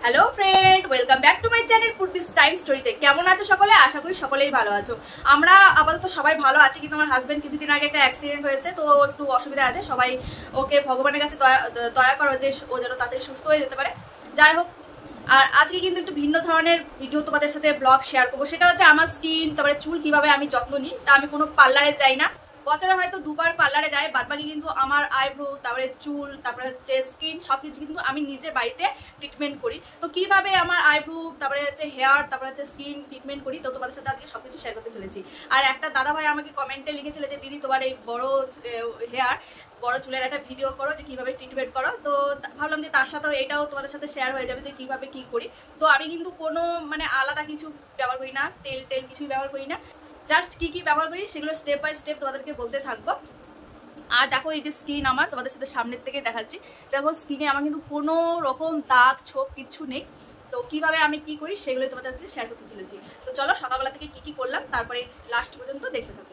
Hello friend, welcome back to my channel Purbi's time স্টোরিতে। কেমন আছো সকলে? আশা করি সকলেই ভালো আছো। আমরা আপাতত সবাই ভালো আছি, কিন্তু আমার হাজব্যান্ড কিছুদিন আগে একটা অ্যাক্সিডেন্ট হয়েছে, তো একটু অসুবিধা আছে। সবাই ওকে ভগবানের কাছে দয়া করো যে ও যেন তাড়াতাড়ি সুস্থ হয়ে যেতে পারে। যাই হোক, আর আজকে কিন্তু একটু ভিন্ন ধরনের ভিডিও তোমাদের সাথে ব্লগ শেয়ার করবো। সেটা হচ্ছে আমার স্কিন, তারপরে চুল কিভাবে আমি যত্ন নিই। তা আমি কোনো পার্লারে যাই না, বছরে হয়তো দুবার পার্লারে যায়, বাদবাকি কিন্তু আমার আইব্রো, তারপরে চুল, তারপরে হচ্ছে স্কিন, সবকিছু কিন্তু আমি নিজে বাড়িতে ট্রিটমেন্ট করি। তো কিভাবে আমার আইব্রো, তারপরে হচ্ছে হেয়ার, তারপরে হচ্ছে স্কিন ট্রিটমেন্ট করি, তো তোমাদের সাথে আজকে সবকিছু শেয়ার করতে চলেছি। আর একটা দাদা ভাই আমাকে কমেন্টে লিখেছিল যে দিদি তোমার এই বড় হেয়ার, বড় চুলের একটা ভিডিও করো যে কিভাবে ট্রিটমেন্ট করো। তো ভাবলাম যে তার সাথেও এটাও তোমাদের সাথে শেয়ার হয়ে যাবে যে কিভাবে কি করি। তো আমি কিন্তু কোনো আলাদা কিছু ব্যবহার করি না, তেল কিছুই ব্যবহার করি না। জাস্ট কি ব্যবহার করি সেগুলো স্টেপ বাই স্টেপ তোমাদেরকে বলতে থাকবো। আর দেখো, এই যে স্কিন আমার তোমাদের সাথে সামনের থেকে দেখাচ্ছি। দেখো, স্কিনে আমার কিন্তু কোনো রকম দাগ ছোপ কিচ্ছু নেই। তো কিভাবে আমি কি করি সেগুলোই তোমাদের সাথে শেয়ার করতে চলেছি। তো চলো, সকালবেলা থেকে কি করলাম তারপরে লাস্ট পর্যন্ত দেখতে থাকো।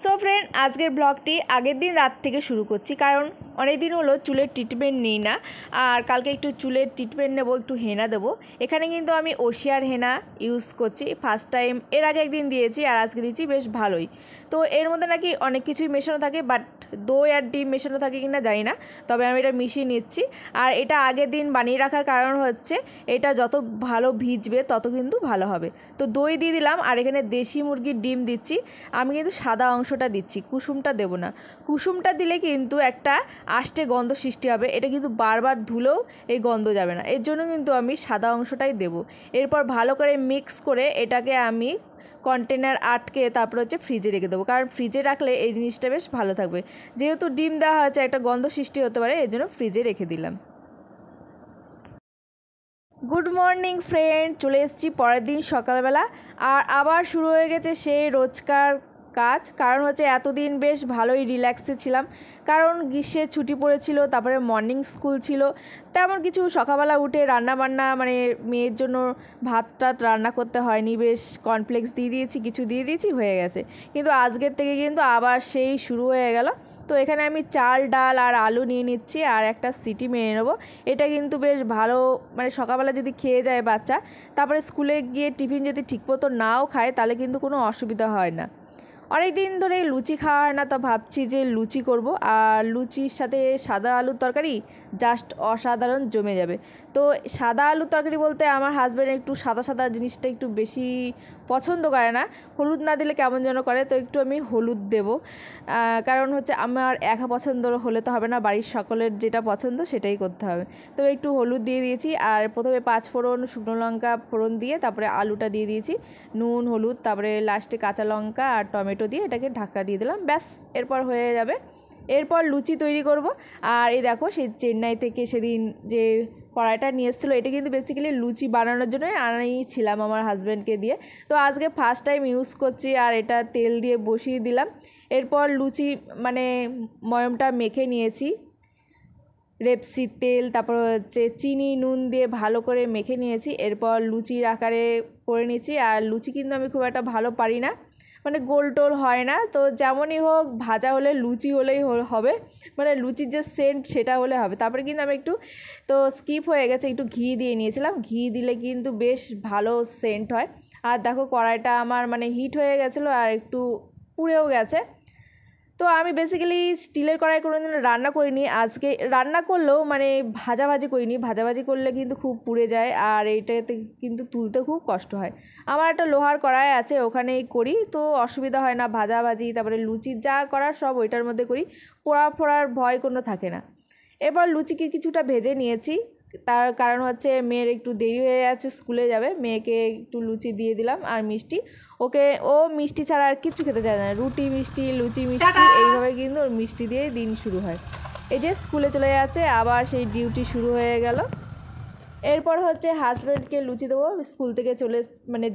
সো ফ্রেন্ড, আজকের ব্লগটি আগের দিন রাত থেকে শুরু করছি, কারণ অনেক দিন হলো চুলের ট্রিটমেন্ট নিই না। আর কালকে একটু চুলের ট্রিটমেন্ট নেবো, একটু হেনা দেবো। এখানে কিন্তু আমি ওশিয়ার হেনা ইউজ করছি ফার্স্ট টাইম। এর আগে একদিন দিয়েছি আর আজকে দিচ্ছি, বেশ ভালোই। তো এর মধ্যে নাকি অনেক কিছুই মেশানো থাকে, বাট দই আর ডিম মেশানো থাকে কিনা জানি না, তবে আমি এটা মিশিয়ে নিচ্ছি। আর এটা আগের দিন বানিয়ে রাখার কারণ হচ্ছে এটা যত ভালো ভিজবে তত কিন্তু ভালো হবে। তো দই দিয়ে দিলাম, আর এখানে দেশি মুরগির ডিম দিচ্ছি। আমি কিন্তু সাদা অংশটা দিচ্ছি, কুসুমটা দেবো না। কুসুমটা দিলে কিন্তু একটা আষ্টে গন্ধ সৃষ্টি হবে, এটা কিন্তু বারবার ধুলেও এই গন্ধ যাবে না। এর জন্য কিন্তু আমি সাদা অংশটাই দেবো। এরপর ভালো করে মিক্স করে এটাকে আমি কন্টেনার আটকে তারপর হচ্ছে ফ্রিজে রেখে দেবো, কারণ ফ্রিজে রাখলে এই জিনিসটা বেশ ভালো থাকবে। যেহেতু ডিম দেওয়া হয়েছে, একটা গন্ধ সৃষ্টি হতে পারে, এর জন্য ফ্রিজে রেখে দিলাম। গুড মর্নিং ফ্রেন্ড, চলে এসেছি পরের দিন সকালবেলা। আর আবার শুরু হয়ে গেছে সেই রোজকার কাজ। কারণ হচ্ছে এতদিন বেশ ভালোই রিল্যাক্সে ছিলাম, কারণ গ্রীষ্মের ছুটি পড়েছিল, তারপরে মর্নিং স্কুল ছিল। তেমন কিছু সকালবেলা উঠে রান্নাবান্না মেয়ের জন্য ভাত টাত রান্না করতে হয়নি, বেশ কর্নফ্লেক্স দিয়ে দিয়েছি, কিছু দিয়ে দিয়েছি, হয়ে গেছে। কিন্তু আজকের থেকে কিন্তু আবার সেই শুরু হয়ে গেল। তো এখানে আমি চাল, ডাল আর আলু নিয়ে নিচ্ছি, আর একটা সিটি মেরে নেবো। এটা কিন্তু বেশ ভালো, সকালবেলা যদি খেয়ে যায় বাচ্চা, তারপরে স্কুলে গিয়ে টিফিন যদি ঠিকমতো নাও খায়, তাহলে কিন্তু কোনো অসুবিধা হয় না। অনেক দিন ধরে লুচি খাওয়া হয় না, তো ভাবছি যে লুচি করব। আর লুচির সাথে সাদা আলুর তরকারি জাস্ট অসাধারণ জমে যাবে। তো সাদা আলুর তরকারি বলতে আমার হাজব্যান্ড একটু সাদা সাদা জিনিসটা একটু বেশি পছন্দ করে না, হলুদ না দিলে কেমন যেন করে, তো একটু আমি হলুদ দেব। কারণ হচ্ছে আমার একা পছন্দ হলে তো হবে না, বাড়ির সকলের যেটা পছন্দ সেটাই করতে হবে। তো একটু হলুদ দিয়ে দিয়েছি, আর প্রথমে 5 ফোড়ন, শুকনো লঙ্কা ফোড়ন দিয়ে তারপরে আলুটা দিয়ে দিয়েছি, নুন হলুদ, তারপরে লাস্টে কাঁচা লঙ্কা আর টমেটো দিয়ে এটাকে ঢাকা দিয়ে দিলাম, ব্যাস এরপর হয়ে যাবে। এরপর লুচি তৈরি করব। আর এই দেখো, সেই চেন্নাই থেকে সেদিন যে কড়াইটা নিয়ে এসেছিলো, এটা কিন্তু বেসিক্যালি লুচি বানানোর জন্যই আনিয়েছিলাম আমার হাজব্যান্ডকে দিয়ে। তো আজকে ফার্স্ট টাইম ইউজ করছি, আর এটা তেল দিয়ে বসিয়ে দিলাম। এরপর লুচি ময়মটা মেখে নিয়েছি, রেপসির তেল, তারপর হচ্ছে চিনি নুন দিয়ে ভালো করে মেখে নিয়েছি। এরপর লুচির আকারে করে নিয়েছি। আর লুচি কিন্তু আমি খুব একটা ভালো পারি না, গোল টোল হয় না। তো যেমনই হোক, ভাজা হলে লুচি হলেই হবে, লুচির যে সেন্ট সেটা হলে হবে। তারপরে কিন্তু আমি একটু, তো স্কিপ হয়ে গেছে, একটু ঘি দিয়ে নিয়েছিলাম। ঘি দিলে কিন্তু বেশ ভালো সেন্ট হয়। আর দেখো, কড়াইটা আমার হিট হয়ে গেছিলো আর একটু পুড়েও গেছে। তো আমি বেসিক্যালি স্টিলের কড়াই কোনোদিন রান্না করিনি, আজকে রান্না করলেও ভাজাভাজি করিনি। ভাজাভাজি করলে কিন্তু খুব পুড়ে যায়, আর এইটাতে কিন্তু তুলতে খুব কষ্ট হয়। আমার একটা লোহার কড়াই আছে, ওখানেই করি, তো অসুবিধা হয় না। ভাজাভাজি তারপরে লুচি যা করার সব ওইটার মধ্যে করি, পোড়ার ভয় কোনো থাকে না। এরপর লুচিকে কিছুটা ভেজে নিয়েছি, তার কারণ হচ্ছে মেয়ের একটু দেরি হয়ে যাচ্ছে, স্কুলে যাবে। মেয়েকে একটু লুচি দিয়ে দিলাম আর মিষ্টি। ও মিষ্টি ছাড়া আর কিছু খেতে চায় না, রুটি মিষ্টি, লুচি মিষ্টি, এইভাবে কিন্তু ওর মিষ্টি দিয়ে দিন শুরু হয়। এই যে স্কুলে চলে যাচ্ছে, আবার সেই ডিউটি শুরু হয়ে গেল। এরপর হচ্ছে হাজব্যান্ডকে লুচি দেবো, স্কুল থেকে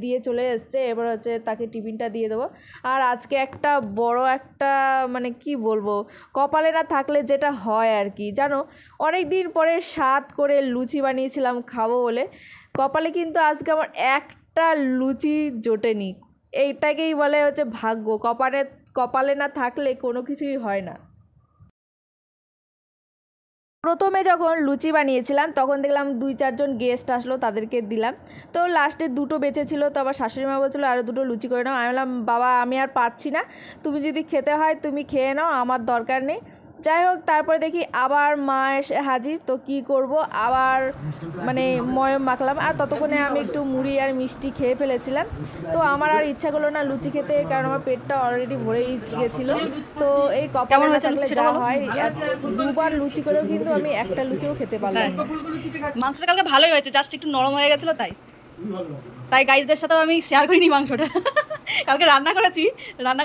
দিয়ে চলে এসছে। এবার হচ্ছে তাকে টিফিনটা দিয়ে দেবো। আর আজকে একটা বড় একটা কি বলবো, কপালে না থাকলে যেটা হয় আর কি, জানো, অনেক দিন পরে স্বাদ করে লুচি বানিয়েছিলাম খাবো বলে, কপালে কিন্তু আজকে আমার একটা লুচি জোটেনি। এইটাকেই বলে হচ্ছে ভাগ্য। কপালে, কপালে না থাকলে কোনো কিছুই হয় না। প্রথমে যখন লুচি বানিয়েছিলাম তখন দেখলাম 2-4 জন গেস্ট আসলো, তাদেরকে দিলাম। তো লাস্টে 2টো বেঁচে ছিল, তো আবার শাশুড়ি মা বলছিলো আরও 2টো লুচি করে নাও। আমি বললাম বাবা আমি আর পারছি না, তুমি যদি খেতে হয় তুমি খেয়ে নাও, আমার দরকার নেই। যাই হোক, তারপরে দেখি আবার মা এসে হাজির। তো কি করব, আবার মানে ময়ম মাখলাম। আর ততক্ষণে আমি একটু মুড়ি আর মিষ্টি খেয়ে ফেলেছিলাম। তো আমার আর ইচ্ছা করলো না লুচি খেতে, কারণ আমার পেটটা অলরেডি ভরেই গেছিলো। তো এই কপালে না থাকলে যা হয়, 2বার লুচি করেও কিন্তু আমি একটা লুচিও খেতে পারলাম না। মাংসটা কালকে ভালোই হয়েছে, জাস্ট একটু নরম হয়ে গেছিলো তাই গাইজদের সাথেও আমি শেয়ার করিনি মাংসটা। কালকে রান্না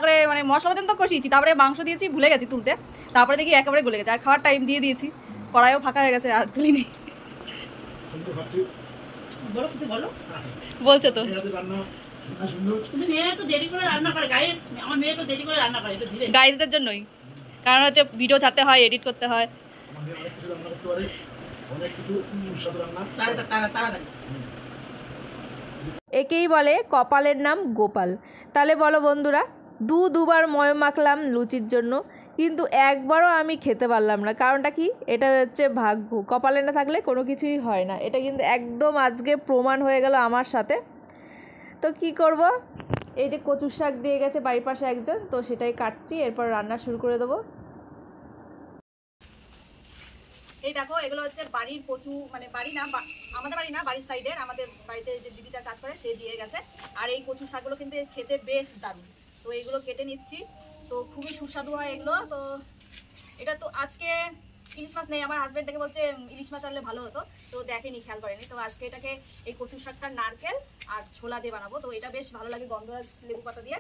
করে মানে মশলা তো কষিয়েছি, তারপরে মাংস দিয়েছি, ভুলে গেছি তুলতে। তারপরে দেখি একেবারে গলে গেছে, আর খাওয়ার টাইম দিয়ে দিয়েছি, কড়াইও ফাঁকা হয়ে গেছে, আর তুলিনি। বলছে তো গাইজদের জন্যই, কারণ হচ্ছে ভিডিও ছাড়তে হয়, এডিট করতে হয়। একেই বলে কপালের নাম গোপাল। তাহলে বলো বন্ধুরা, দুবার ময়ম মাখলাম লুচির জন্য, কিন্তু একবারও আমি খেতে পারলাম না। কারণটা কি? এটা হচ্ছে ভাগ্য, কপালে না থাকলে কোনো কিছুই হয় না। এটা কিন্তু একদম আজকে প্রমাণ হয়ে গেল আমার সাথে। তো কি করব, এই যে কচুর শাক দিয়ে গেছে বাড়ির পাশে একজন, তো সেটাই কাটছি, এরপর রান্না শুরু করে দেবো। এই দেখো, এগুলো হচ্ছে বাড়ির কচু, মানে বাড়ি না, আমাদের বাড়ি না, বাড়ির সাইডের, আমাদের বাড়িতে যে দিদিটা কাজ করে সে দিয়ে গেছে। আর এই কচু শাকগুলো কিন্তু খেতে বেশ দারুণ। তো এইগুলো কেটে নিচ্ছি, তো খুবই সুস্বাদু হয় এগুলো। তো এটা তো আজকে ইলিশ মাছ নেই, আমার হাজবেন্ড থেকে বলছে ইলিশ মাছ আনলে ভালো হতো, তো দেখেনি, খেয়াল করেনি। তো আজকে এটাকে এই কচু শাকটা নারকেল আর ছোলা দিয়ে বানাবো। তো এটা বেশ ভালো লাগে গন্ধরাজ লেবু পাতা দিয়ে।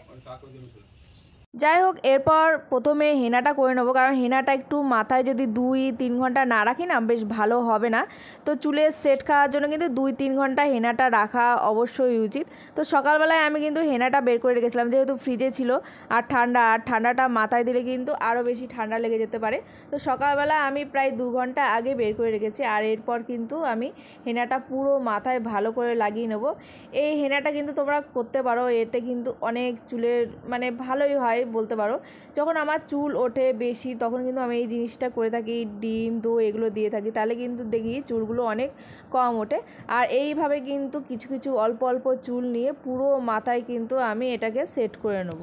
যাই হোক, এরপর প্রথমে হেনাটা করে নেবো, কারণ হেনাটা একটু মাথায় যদি 2-3 ঘন্টা না রাখি না, বেশ ভালো হবে না। তো চুলের সেট খাওয়ার জন্য কিন্তু 2-3 ঘন্টা হেনাটা রাখা অবশ্যই উচিত। তো সকালবেলায় আমি কিন্তু হেনাটা বের করে রেখেছিলাম, যেহেতু ফ্রিজে ছিল আর ঠান্ডাটা মাথায় দিলে কিন্তু আরও বেশি ঠান্ডা লেগে যেতে পারে। তো সকালবেলা আমি প্রায় 2 ঘন্টা আগে বের করে রেখেছি। আর এরপর কিন্তু আমি হেনাটা পুরো মাথায় ভালো করে লাগিয়ে নেব। এই হেনাটা কিন্তু তোমরা করতে পারো, এতে কিন্তু অনেক চুলের মানে ভালোই হয় বলতে পারো। যখন আমার চুল ওঠে বেশি, তখন কিন্তু আমি এই জিনিসটা করে থাকি, ডিম দই এগুলো দিয়ে থাকি, তাহলে কিন্তু দেখি চুলগুলো অনেক কম ওঠে। আর এইভাবে কিন্তু কিছু কিছু অল্প অল্প চুল নিয়ে পুরো মাথায় কিন্তু আমি এটাকে সেট করে নেব।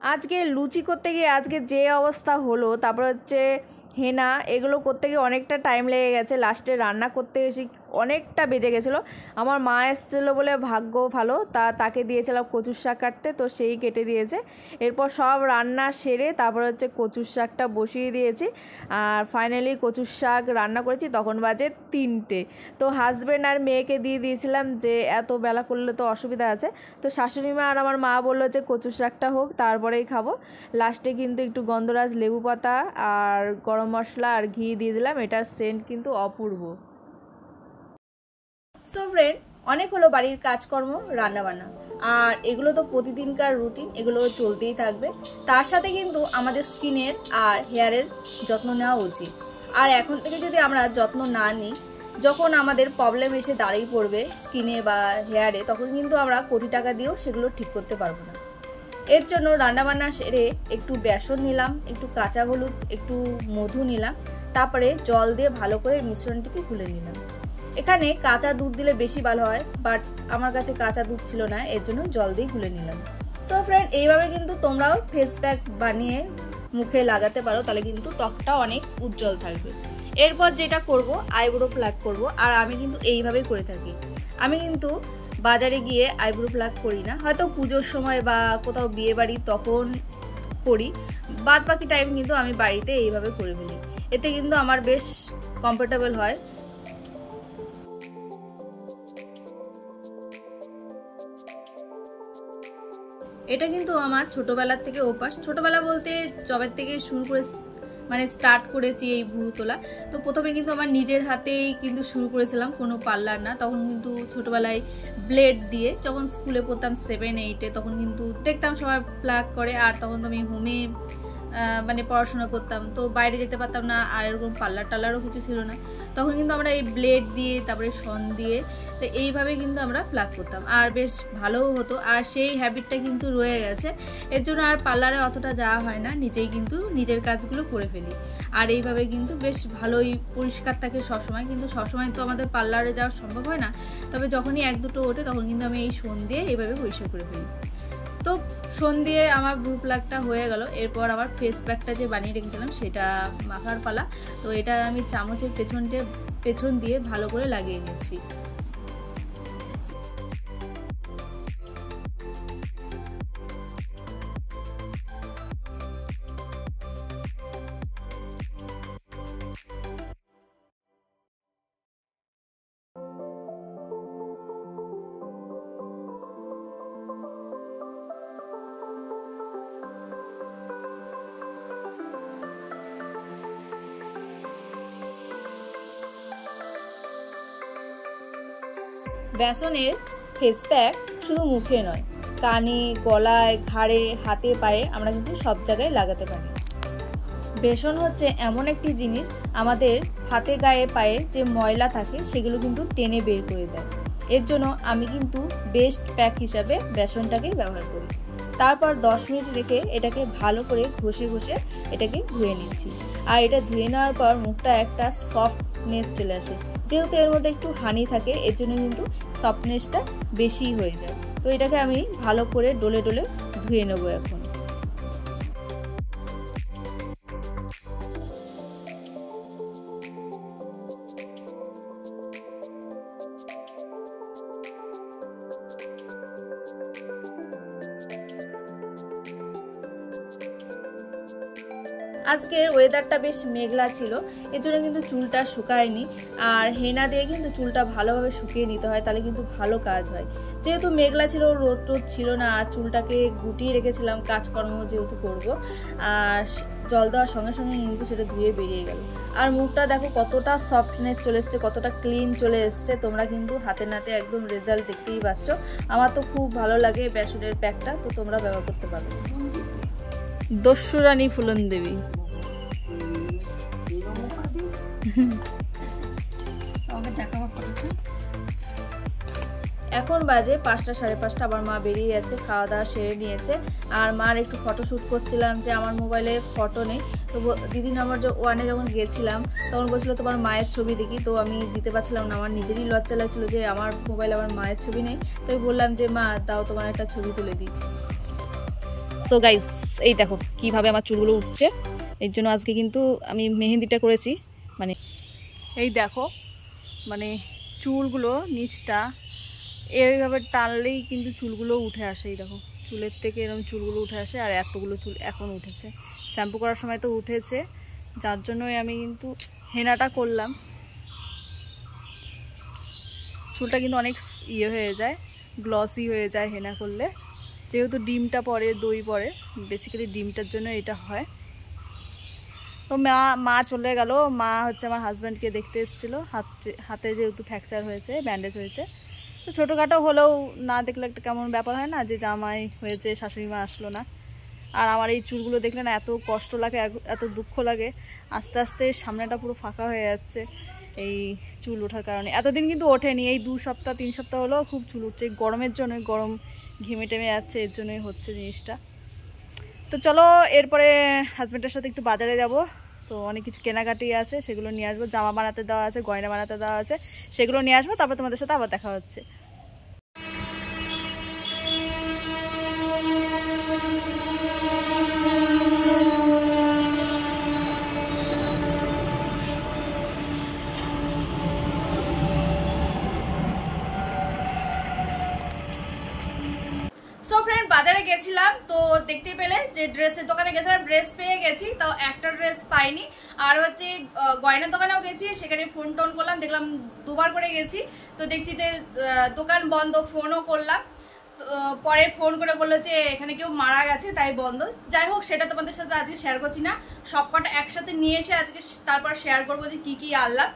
আজকে লুচি করতে গিয়ে আজকে যে অবস্থা হলো, তারপর হচ্ছে হেনা এগুলো করতে গিয়ে অনেকটা টাইম লেগে গেছে। লাস্টে রান্না করতে এসে অনেকটা বেজে গেছিলো। আমার মা এসেছিলো বলে ভাগ্য ভালো, তাকে দিয়েছিলাম কচুর শাক কাটতে, তো সেই কেটে দিয়েছে। এরপর সব রান্না সেরে তারপর হচ্ছে কচুর শাকটা বসিয়ে দিয়েছি। আর ফাইনালি কচুর শাক রান্না করেছি, তখন বাজে 3টে। তো হাজব্যান্ড আর মেয়েকে দিয়ে দিয়েছিলাম যে এত বেলা করলে তো অসুবিধা আছে। তো শাশুড়ি মা আর আমার মা বললো যে কচুর শাকটা হোক, তারপরেই খাবো। লাস্টে কিন্তু একটু গন্ধরাজ লেবু পাতা আর গরম মশলা আর ঘি দিয়ে দিলাম, এটার সেন্ট কিন্তু অপূর্ব। সো ফ্রেন্ড, অনেক হলো বাড়ির কাজকর্ম, রান্নাবান্না, আর এগুলো তো প্রতিদিনকার রুটিন, এগুলো চলতেই থাকবে। তার সাথে কিন্তু আমাদের স্কিনের আর হেয়ারের যত্ন নেওয়া উচিত। আর এখন থেকে যদি আমরা যত্ন না নিই, যখন আমাদের প্রবলেম এসে দাঁড়িয়ে পড়বে স্কিনে বা হেয়ারে, তখন কিন্তু আমরা কোটি টাকা দিয়েও সেগুলো ঠিক করতে পারবো না। এর জন্য রান্নাবান্না সেরে একটু বেসন নিলাম, একটু কাঁচা হলুদ, একটু মধু নিলাম, তারপরে জল দিয়ে ভালো করে মিশ্রণটিকে গুলে নিলাম। এখানে কাঁচা দুধ দিলে বেশি ভালো হয়, বাট আমার কাছে কাঁচা দুধ ছিল না, এর জন্য জল দিয়ে গুলে নিলাম। সো ফ্রেন্ড, এইভাবে কিন্তু তোমরাও ফেস প্যাক বানিয়ে মুখে লাগাতে পারো, তাহলে কিন্তু ত্বকটা অনেক উজ্জ্বল থাকবে। এরপর যেটা করব, আইব্রো প্লাক করব। আর আমি কিন্তু এইভাবেই করে থাকি। আমি কিন্তু বাজারে গিয়ে আইব্রো প্লাক করি না, হয়তো পুজোর সময় বা কোথাও বিয়ে বাড়ি তখন করি, বাদ বাকি টাইম কিন্তু আমি বাড়িতে এইভাবে করে ফেলি। এতে কিন্তু আমার বেশ কমফোর্টেবল হয়। এটা কিন্তু আমার ছোটবেলার থেকে অভ্যাস। ছোটবেলা বলতে জবের থেকে শুরু করে মানে স্টার্ট করেছি এই ভুরু তোলা। তো প্রথমে কিন্তু আমার নিজের হাতেই কিন্তু শুরু করেছিলাম, কোনো পার্লার না। তখন কিন্তু ছোটবেলায় ব্লেড দিয়ে, যখন স্কুলে পড়তাম 7-8-এ, তখন কিন্তু দেখতাম সবাই প্লাক করে। আর তখন তো আমি হোমে মানে পড়াশোনা করতাম, তো বাইরে যেতে পারতাম না, আর এরকম পার্লার টার্লারও কিছু ছিল না। তখন কিন্তু আমরা এই ব্লেড দিয়ে তারপরে শন দিয়ে তো এইভাবে কিন্তু আমরা প্লাগ করতাম, আর বেশ ভালোও হতো। আর সেই হ্যাবিটটা কিন্তু রয়ে গেছে, এর জন্য আর পার্লারে অতটা যাওয়া হয় না, নিজেই কিন্তু নিজের কাজগুলো করে ফেলি। আর এইভাবে কিন্তু বেশ ভালোই পরিষ্কার থাকে সবসময়, কিন্তু সবসময় তো আমাদের পার্লারে যাওয়া সম্ভব হয় না, তবে যখনই এক দুটো ওঠে তখন কিন্তু আমি এই শন দিয়ে এইভাবে পরিষ্কার করে ফেলি। তো শন দিয়ে আমার ব্রু প্লাগটা হয়ে গেল। এরপর আমার ফেস প্যাকটা যে বানিয়ে রেখেছিলাম সেটা মাখার পালা। তো এটা আমি চামচের পেছন দিয়ে ভালো করে লাগিয়ে নিচ্ছি। বেসনের ফেস প্যাক শুধু মুখে নয়, কানে, গলায়, ঘাড়ে, হাতে, পায়ে আমরা কিন্তু সব জায়গায় লাগাতে পারি। বেসন হচ্ছে এমন একটি জিনিস আমাদের হাতে, গায়ে, পায়ে যে ময়লা থাকে সেগুলো কিন্তু টেনে বের করে দেয়। এর জন্য আমি কিন্তু বেস্ট প্যাক হিসাবে বেসনটাকেই ব্যবহার করি। তারপর 10 মিনিট রেখে এটাকে ভালো করে ঘষে এটাকে ধুয়ে নিচ্ছি। আর এটা ধুয়ে নেওয়ার পর মুখটা একটা সফটনেস চলে আসে, যেহেতু এর মধ্যে একটু হানি থাকে এর জন্য কিন্তু সফটনেসটা বেশি হয়ে যায়। তো এটাকে আমি ভালো করে ডলে ধুয়ে নেবো এখন। আজকের ওয়েদারটা বেশ মেঘলা ছিল, এর জন্য কিন্তু চুলটা শুকায়নি। আর হেনা দিয়ে কিন্তু চুলটা ভালোভাবে শুকিয়ে নিতে হয়, তাহলে কিন্তু ভালো কাজ হয়। যেহেতু মেঘলা ছিল, রোদ ছিল না, আর চুলটাকে গুটিয়ে রেখেছিলাম কাজকর্ম যেহেতু করব, আর জল দেওয়ার সঙ্গে সঙ্গে কিন্তু সেটা ধুয়ে বেরিয়ে গেল। আর মুখটা দেখো কতটা সফটনেস চলে এসছে, কতটা ক্লিন চলে এসছে। তোমরা কিন্তু হাতে নাতে একদম রেজাল্ট দেখতেই পাচ্ছ। আমার তো খুব ভালো লাগে বেসনের প্যাকটা, তো তোমরা ব্যবহার করতে পারো। দস্যুরানী ফুলন দেবী। এখন বাজে 5টা 5:30। আবার মা বেরিয়ে যাচ্ছে, খাওয়া দাওয়া সেরে নিয়েছে। আর মার একটু ফটোশ্যুট করছিলাম, যে আমার মোবাইলে ফটো নেই। তো দিদি আমার ওয়ানে যখন গেছিলাম তখন বলছিল তোমার মায়ের ছবি দেখি, তো আমি দিতে পারছিলাম না, আমার নিজেরই লজ্জা লাগছিল যে আমার মোবাইলে আমার মায়ের ছবি নেই। তো আমি বললাম যে মা দাও তোমার একটা ছবি তুলে দিই। সো গাইস, এই দেখো কিভাবে আমার চুলগুলো উঠছে। এর জন্য আজকে কিন্তু আমি মেহেন্দিটা করেছি। মানে এই দেখো, মানে চুলগুলো নিচটা এইভাবে টানলেই কিন্তু চুলগুলো উঠে আসে। এই দেখো চুলের থেকে এরকম চুলগুলো উঠে আসে, আর এতগুলো চুল এখন উঠেছে। শ্যাম্পু করার সময় তো উঠেছে, যার জন্যই আমি কিন্তু হেনাটা করলাম। চুলটা কিন্তু অনেক হয়ে যায়, গ্লসি হয়ে যায় হেনা করলে, যেহেতু ডিমটা পরে, দই পরে, বেসিক্যালি ডিমটার জন্য এটা হয়। তো মা চলে গেল। মা হচ্ছে আমার হাজব্যান্ডকে দেখতে এসেছিলো, হাতে যেহেতু ফ্র্যাকচার হয়েছে, ব্যান্ডেজ হয়েছে। তো ছোটোখাটো হলেও না দেখলে একটা কেমন ব্যাপার হয় না, যে জামাই হয়েছে শাশুড়ি মা আসলো না। আর আমার এই চুলগুলো দেখলে না এত কষ্ট লাগে, এত দুঃখ লাগে। আস্তে আস্তে সামনেটা পুরো ফাঁকা হয়ে যাচ্ছে এই চুল ওঠার কারণে। এতদিন কিন্তু ওঠেনি, এই 2 সপ্তাহ 3 সপ্তাহ হলেও খুব চুল উঠছে। গরমের জন্য, গরম ঘেমে টেমে যাচ্ছে, এর জন্যই হচ্ছে জিনিসটা। তো চলো এরপরে হাজব্যান্ডের সাথে একটু বাজারে যাব। তো অনেক কিছু কেনাকাটি আছে, সেগুলো নিয়ে আসবো। জামা বানাতে দেওয়া আছে, গয়না বানাতে দেওয়া আছে, সেগুলো নিয়ে আসবো। তারপর তোমাদের সাথে আবার দেখা হচ্ছে। সো ফ্রেন্ড, বাজারে গেছিলাম, তো দেখতে পেলে যে ড্রেসের দোকানে গেছিলাম, ড্রেস পেয়ে গেছি। তো একটা ড্রেস পাইনি। আর হচ্ছে গয়নার দোকানেও গেছি, সেখানে ফোন টোন করলাম, দেখলাম 2বার করে গেছি। তো দেখছি যে দোকান বন্ধ, ফোনও করলাম। পরে ফোন করে বললো যে এখানে কেউ মারা গেছে, তাই বন্ধ। যাই হোক, সেটা তোমাদের সাথে আজকে শেয়ার করছি না, সবকটা একসাথে নিয়ে এসে আজকে তারপর শেয়ার করবো যে কি কি আনলাম।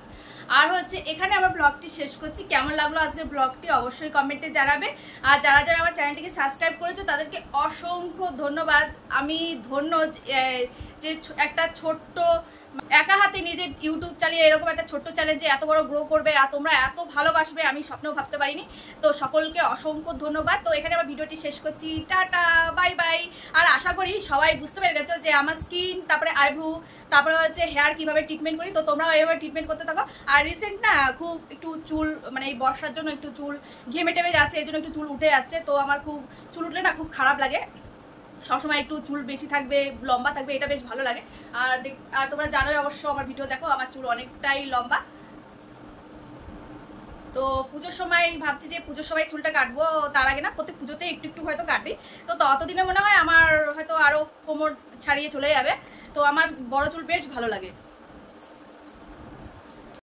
আর হচ্ছে এখানে আমার ব্লগটি শেষ করছি। কেমন লাগলো আজকের ব্লগটি অবশ্যই কমেন্টে জানাবে। আর যারা যারা আমার চ্যানেলটিকে সাবস্ক্রাইব করেছো তাদেরকে অসংখ্য ধন্যবাদ। আমি ধন্য যে একটা ছোট্ট একা হাতে নিজে ইউটিউব চালিয়ে এরকম একটা ছোট্ট চ্যালেঞ্জে এত বড় গ্রো করবে আর তোমরা এত ভালোবাসবে আমি স্বপ্নেও ভাবতে পারিনি। তো সকলকে অসংখ্য ধন্যবাদ। তো এখানে আমার ভিডিওটি শেষ করছি, টাটা বাই বাই। আর আশা করি সবাই বুঝতে পেরে গেছো যে আমার স্কিন, তারপরে আইব্রু, তারপরে হচ্ছে হেয়ার কিভাবে ট্রিটমেন্ট করি। তো তোমরাও এইভাবে ট্রিটমেন্ট করতে থাকো। আর রিসেন্ট না খুব একটু চুল, মানে এই বর্ষার জন্য একটু চুল ঘেমে টেমে যাচ্ছে, এই জন্য একটু চুল উঠে যাচ্ছে। তো আমার খুব চুল উঠলে না খুব খারাপ লাগে, সবসময় একটু চুল বেশি থাকবে, লম্বা থাকবে, এটা বেশ ভালো লাগে। আর তোমরা জানোই অবশ্য, আমার ভিডিও দেখো, আমার চুল অনেকটাই লম্বা। তো পুজোর সময় ভাবছি যে পুজোর সময় চুলটা কাটবো, তার আগে না প্রত্যেক পুজোতে একটু একটু হয়তো কাটবি। তো ততদিনে মনে হয় আমার হয়তো আরো কোমর ছাড়িয়ে চলে যাবে। তো আমার বড় চুল বেশ ভালো লাগে।